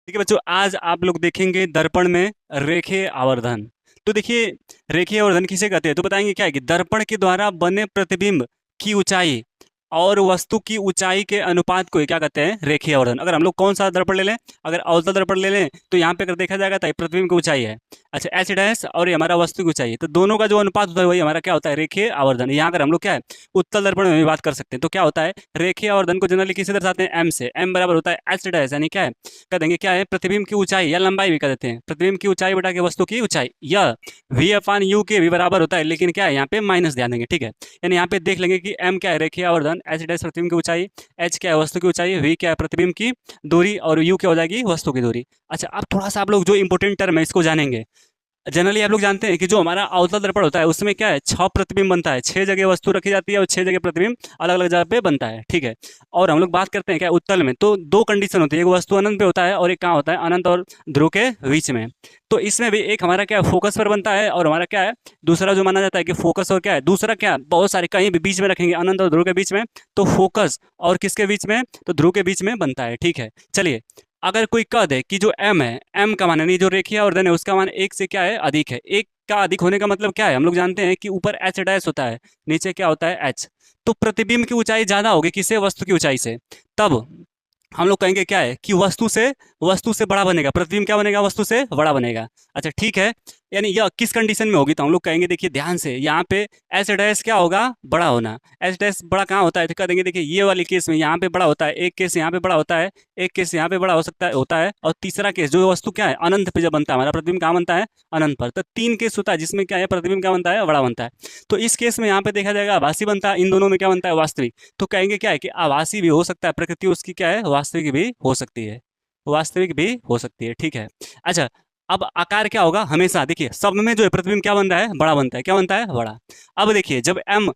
देखिए बच्चों, आज आप लोग देखेंगे दर्पण में रेखीय आवर्धन। तो देखिए, रेखीय आवर्धन किसे कहते हैं? तो बताएंगे क्या है कि दर्पण के द्वारा बने प्रतिबिंब की ऊंचाई और वस्तु की ऊंचाई के अनुपात को ही क्या कहते हैं? रेखीय आवर्धन। अगर हम लोग कौन सा दर्पण ले लें, अगर अवतल दर्पण ले लें तो यहाँ पे अगर देखा जाएगा तो ये प्रतिबिंब की ऊंचाई है, अच्छा एच डैश, और ये हमारा वस्तु की ऊंचाई है, तो दोनों का जो अनुपात होता है वही हमारा क्या होता है? रेखीय आवर्धन। यहाँ अगर हम लोग क्या है, उत्तल दर्पण में भी बात कर सकते हैं, तो क्या होता है? रेखीय आवर्धन को जनरली किसे दर्शाते हैं? एम से। एम बराबर होता है एच डैश, यानी क्या है, कह देंगे क्या है? प्रतिबिंब की ऊंचाई या लंबाई भी कह देते हैं, प्रतिबिंब की ऊंचाई बटा के वस्तु की ऊंचाई, या वी अपान यू के भी बराबर होता है, लेकिन क्या है यहाँ पे माइनस ध्यान देंगे, ठीक है। यानी यहाँ पे देख लेंगे कि एम क्या है? रेखीय आवर्धन, एच डैश प्रतिबिंब की ऊंचाई, एच क्या है? वस्तु की ऊंचाई, वी क्या है? प्रतिबिंब की दूरी, और यू क्या हो जाएगी? वस्तु की दूरी। अच्छा, अब थोड़ा सा आप लोग जो इंपॉर्टेंट टर्म है इसको जानेंगे। जनरली आप लोग जानते हैं कि जो हमारा अवतल दर्पण होता है उसमें क्या है? 6 प्रतिबिंब बनता है, 6 जगह वस्तु रखी जाती है और 6 जगह प्रतिबिंब अलग अलग जगह पे बनता है, ठीक है। और हम लोग बात करते हैं क्या उत्तल में, तो दो कंडीशन होती है, एक वस्तु अनंत पे होता है और एक कहाँ होता है? अनंत और ध्रुव के बीच में। तो इसमें भी एक हमारा क्या है? फोकस पर बनता है, और हमारा क्या है? दूसरा जो माना जाता है कि फोकस और क्या है? दूसरा क्या है? बहुत सारे कहीं भी बीच में रखेंगे, अनंत और ध्रुव के बीच में, तो फोकस और किसके बीच में? तो ध्रुव के बीच में बनता है, ठीक है। चलिए, अगर कोई कह दे कि जो m है, m का मान यानी जो रेखीय आवर्धन है उसका मान एक से क्या है? अधिक है। एक का अधिक होने का मतलब क्या है? हम लोग जानते हैं कि ऊपर h डैश होता है, नीचे क्या होता है? h। तो प्रतिबिंब की ऊंचाई ज्यादा होगी किससे? वस्तु की ऊंचाई से। तब हम लोग कहेंगे क्या है कि वस्तु से बड़ा बनेगा, प्रतिबिंब क्या बनेगा? वस्तु से बड़ा बनेगा। अच्छा ठीक है, यानी यह किस कंडीशन में होगी? तो हम लोग कहेंगे देखिए ध्यान से, यहाँ पे एच डैश क्या होगा? बड़ा होना। एच डैश बड़ा कहाँ होता है? तो कह देंगे देखिए ये वाली केस में यहाँ पे बड़ा होता है, एक केस यहाँ पे बड़ा होता है, एक केस यहाँ पे बड़ा हो सकता है होता है, और तीसरा केस जो वस्तु क्या है? अनंत पे जब बनता है हमारा प्रतिबिंब, कहाँ बनता है? अनंत पर। तो तीन केस होता है जिसमें क्या है? प्रतिबिंब क्या बनता है? बड़ा बनता है। तो इस केस में यहाँ पे देखा जाएगा आभासी बनता है, इन दोनों में क्या बनता है? वास्तविक। तो कहेंगे क्या है कि आभासी भी हो सकता है, प्रकृति उसकी क्या है? वास्तविक भी हो सकती है, वास्तविक भी हो सकती है, ठीक है। अच्छा, अब आकार क्या होगा? हमेशा देखिए सब में जो है प्रतिबिंब क्या बन रहा है? बड़ा बनता है। क्या बनता है? बड़ा। अब देखिए जब एम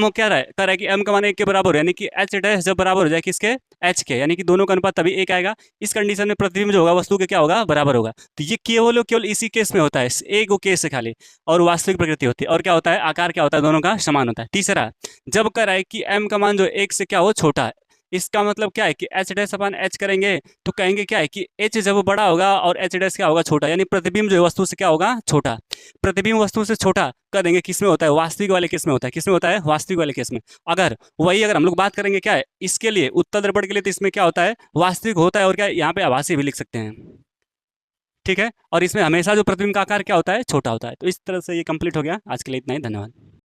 क्या रहा है, कर रहा है कि एम का मान एक के बराबर हो, यानी कि एच डैश जब बराबर हो जाए किसके? एच के, यानी कि दोनों का अनुपात तभी एक आएगा। इस कंडीशन में प्रतिबिंब जो होगा वस्तु के क्या होगा? बराबर होगा। तो ये केवल और केवल इसी केस में होता है, एक वो केस है खाली, और वास्तविक प्रकृति होती है। और क्या होता है? आकार क्या होता है? दोनों का समान होता है। तीसरा, जब कर रहा है कि एम का मान जो एक से क्या हो? छोटा है। इसका मतलब क्या है कि एच डैश अपन एच करेंगे तो कहेंगे क्या है कि एच जब बड़ा होगा और एच डैश क्या होगा? छोटा, यानी प्रतिबिंब जो है वस्तु से क्या होगा? छोटा। प्रतिबिंब वस्तु से छोटा कर देंगे किस में होता है? वास्तविक वाले केस में होता है। किस में होता है? वास्तविक वाले केस में। अगर हम लोग बात करेंगे क्या है इसके लिए, उत्तल दर्पण के लिए, तो इसमें क्या होता है? वास्तविक होता है, और क्या यहाँ पे आभासी भी लिख सकते हैं, ठीक है। और इसमें हमेशा जो प्रतिबिंब का आकार क्या होता है? छोटा होता है। तो इस तरह से ये कंप्लीट हो गया। आज के लिए इतना ही, धन्यवाद।